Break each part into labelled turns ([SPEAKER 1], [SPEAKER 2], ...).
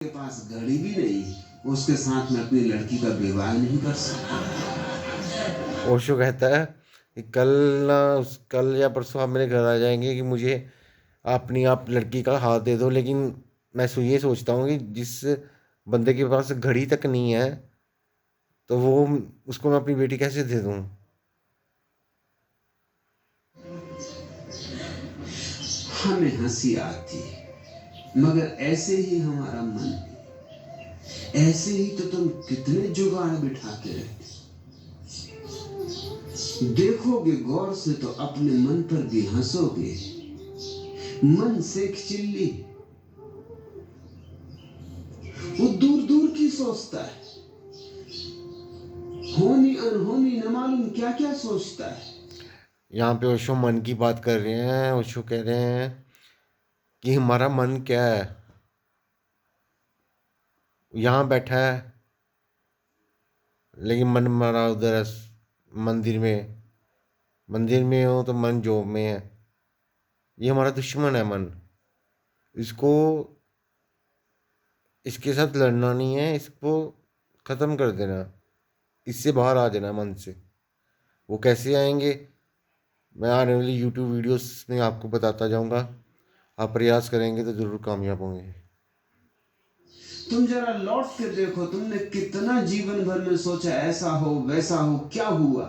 [SPEAKER 1] के पास घड़ी भी नहीं, उसके साथ में अपनी लड़की का विवाह नहीं कर सकता।
[SPEAKER 2] ओशो कहता है कि कल या परसों आप मेरे घर आ जाएंगे कि मुझे अपनी आप लड़की का हाथ दे दो, लेकिन मैं ये सोचता हूँ कि जिस बंदे के पास घड़ी तक नहीं है तो वो उसको मैं अपनी बेटी कैसे दे दूँ।
[SPEAKER 1] हमें हंसी आती है, मगर ऐसे ही हमारा मन है। ऐसे ही तो तुम कितने जुगाड़ बिठा के रहते। देखोगे गौर से तो अपने मन पर भी हंसोगे। मन से एक चिल्ली, वो दूर दूर की सोचता है, होनी अनहोनी न मालूम क्या क्या सोचता है।
[SPEAKER 2] यहाँ पे ओशो मन की बात कर रहे हैं। ओशो कह रहे हैं कि हमारा मन क्या है, यहाँ बैठा है लेकिन मन हमारा उधर है, मंदिर में। मंदिर में हो तो मन जॉब में है। ये हमारा दुश्मन है मन। इसको इसके साथ लड़ना नहीं है, इसको ख़त्म कर देना, इससे बाहर आ जाना मन से। वो कैसे आएंगे, मैं आने वाली यूट्यूब वीडियोस में आपको बताता जाऊंगा। आप प्रयास करेंगे तो ज़रूर कामयाब होंगे।
[SPEAKER 1] तुम जरा लौट के देखो, तुमने कितना जीवन भर में सोचा ऐसा हो वैसा हो, क्या हुआ?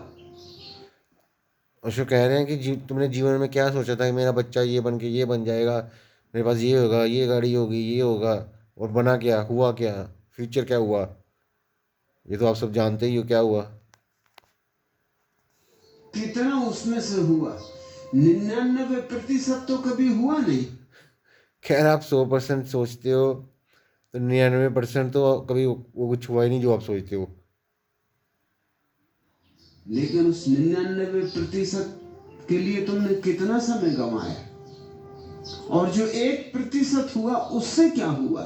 [SPEAKER 2] अशोक कह रहे हैं कि तुमने जीवन में क्या सोचा था कि मेरा बच्चा ये बन के ये बन जाएगा, मेरे पास ये होगा, ये गाड़ी होगी, ये होगा। और बना क्या, हुआ क्या, फ्यूचर क्या हुआ, ये तो आप सब जानते ही हो क्या हुआ।
[SPEAKER 1] कितना उसमें से हुआ? 99% तो कभी हुआ नहीं।
[SPEAKER 2] खैर, आप 100% सोचते हो तो 99% तो कभी वो कुछ हुआ ही नहीं जो आप सोचते हो।
[SPEAKER 1] लेकिन उस 99% के लिए तुमने कितना समय गंवाया? और जो 1% हुआ उससे क्या हुआ?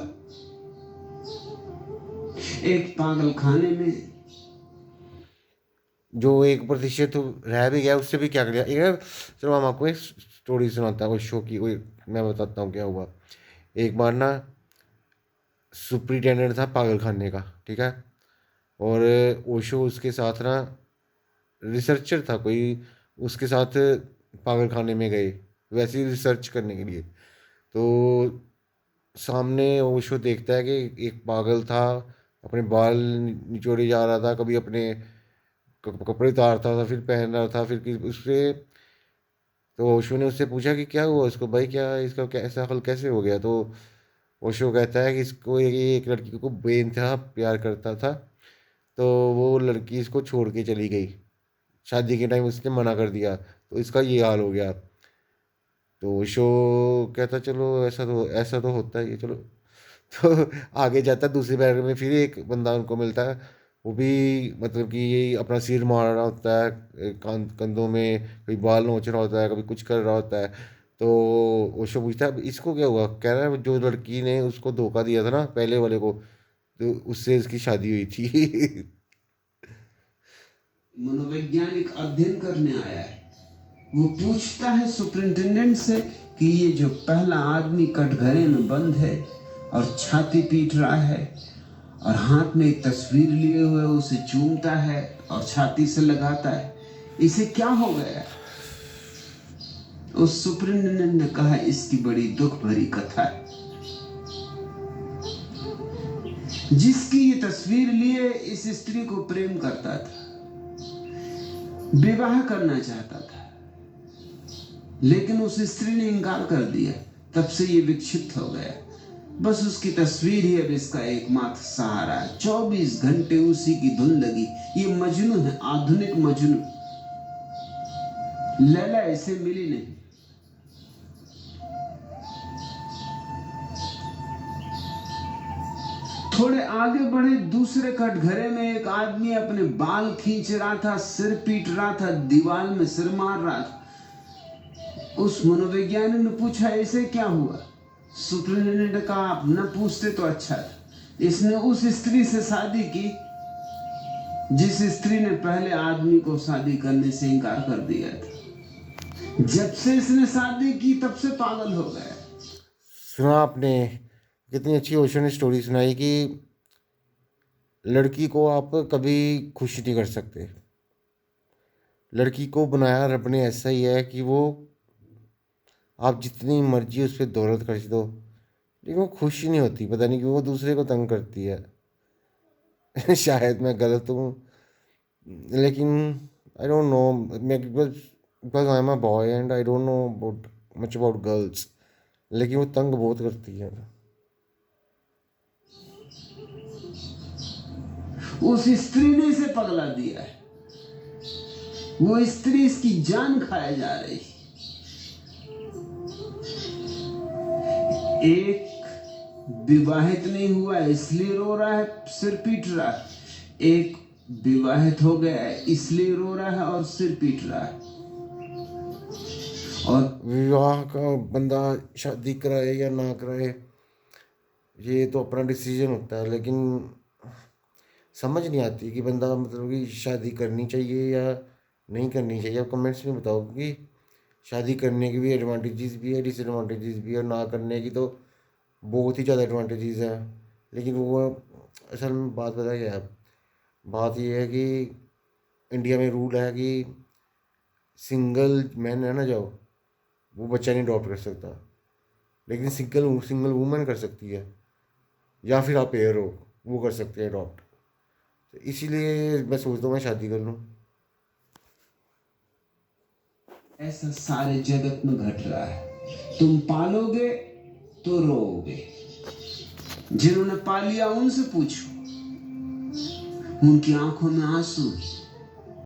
[SPEAKER 1] एक पागल खाने में।
[SPEAKER 2] जो 1% रह भी गया उससे भी क्या कर लिया यार। चलो हम आपको एक स्टोरी सुनाता हूँ शो की, कोई मैं बताता हूँ क्या हुआ। एक बार ना, सुपरिटेंडेंट था पागल खाने का, ठीक है। और ओशो उसके साथ ना, रिसर्चर था कोई, उसके साथ पागल खाने में गए वैसे ही रिसर्च करने के लिए। तो सामने ओशो देखता है कि एक पागल था, अपने बाल निचोड़े जा रहा था, कभी अपने कपड़े उतारता था फिर पहन रहा था, फिर उससे। तो ओशो ने उससे पूछा कि क्या हुआ उसको, भाई क्या इसका ऐसा हल कैसे हो गया। तो ओशो कहता है कि इसको एक लड़की को बेइंतहा प्यार करता था, तो वो लड़की इसको छोड़ के चली गई। शादी के टाइम उसने मना कर दिया, तो इसका ये हाल हो गया। तो ओशो कहता चलो ऐसा तो होता ही है, चलो। तो आगे जाता है, दूसरे पैर में फिर एक बंदा उनको मिलता है। वो भी मतलब कि यही अपना सिर मार रहा होता है, कंधों में कभी बाल नोच रहा होता है, कभी कुछ कर रहा होता है। तो ओशो पूछता है इसको क्या हुआ, कह रहा है जो लड़की ने उसको धोखा दिया था ना पहले वाले को, तो उससे इसकी शादी हुई थी।
[SPEAKER 1] मनोवैज्ञानिक अध्ययन करने आया है। वो पूछता है सुपरिंटेंडेंट से कि ये जो पहला आदमी कटघरे में बंद है और छाती पीट रहा है और हाथ में एक तस्वीर लिए हुए उसे चूमता है और छाती से लगाता है, इसे क्या हो गया? उस सुपरिंटेंडेंट ने कहा इसकी बड़ी दुख भरी कथा है। जिसकी ये तस्वीर लिए इस स्त्री को प्रेम करता था, विवाह करना चाहता था, लेकिन उस स्त्री ने इंकार कर दिया। तब से ये विक्षिप्त हो गया। बस उसकी तस्वीर ही अब इसका एकमात्र सहारा है। 24 घंटे उसी की धुन लगी। ये मजनू है, आधुनिक मजनू। लैला इसे मिली नहीं। थोड़े आगे बढ़े, दूसरे कटघरे में एक आदमी अपने बाल खींच रहा था, सिर पीट रहा था, दीवार में सिर मार रहा था। उस मनोवैज्ञानिक ने पूछा इसे क्या हुआ? सुपरिटेंडेंट ने कहा आप न पूछते तो अच्छा था। इसने उस स्त्री से शादी की जिस स्त्री ने पहले आदमी को शादी करने से इनकार कर दिया था। जब से इसने शादी की तब से पागल हो गया।
[SPEAKER 2] सुना आपने कितनी अच्छी ओशो ने स्टोरी सुनाई कि लड़की को आप कभी खुश नहीं कर सकते। लड़की को बनाया रब ने ऐसा ही है कि वो आप जितनी मर्जी उस पर दौलत खर्च दो, लेकिन वो खुश ही नहीं होती। पता नहीं क्यों, वो दूसरे को तंग करती है। शायद मैं गलत हूँ, लेकिन आई डोंट नो, मैं because I am a boy and I don't know about much about girls, लेकिन वो तंग बहुत करती है।
[SPEAKER 1] उस स्त्री ने इसे पगला दिया है। वो स्त्री इसकी जान खाए जा रही। एक विवाहित नहीं हुआ है इसलिए रो रहा है, सिर पीट रहा है। एक विवाहित हो गया है इसलिए रो रहा है और सिर पीट रहा है। और
[SPEAKER 2] विवाह का बंदा शादी कराए या ना कराए, ये तो अपना डिसीजन होता है, लेकिन समझ नहीं आती कि बंदा मतलब कि शादी करनी चाहिए या नहीं करनी चाहिए। आप कमेंट्स में बताओ, क्योंकि शादी करने की भी एडवांटेजेस भी है, डिसएडवांटेजेस भी है, और ना करने की तो बहुत ही ज़्यादा एडवांटेजेस हैं। लेकिन वो असल में बात पता क्या है, बात ये है कि इंडिया में रूल है कि सिंगल मैन है ना, जो वो बच्चा नहीं अडॉप्ट कर सकता, लेकिन सिंगल सिंगल वूमेन कर सकती है, या फिर आप पेयर हो वो कर सकते हैं अडॉप्ट। तो इसीलिए मैं सोचता हूँ मैं शादी कर लूँ।
[SPEAKER 1] ऐसा सारे जगत में घट रहा है। तुम पालोगे तो रोओगे। जिन्होंने पा लिया उनसे पूछो, उनकी आंखों में आंसू।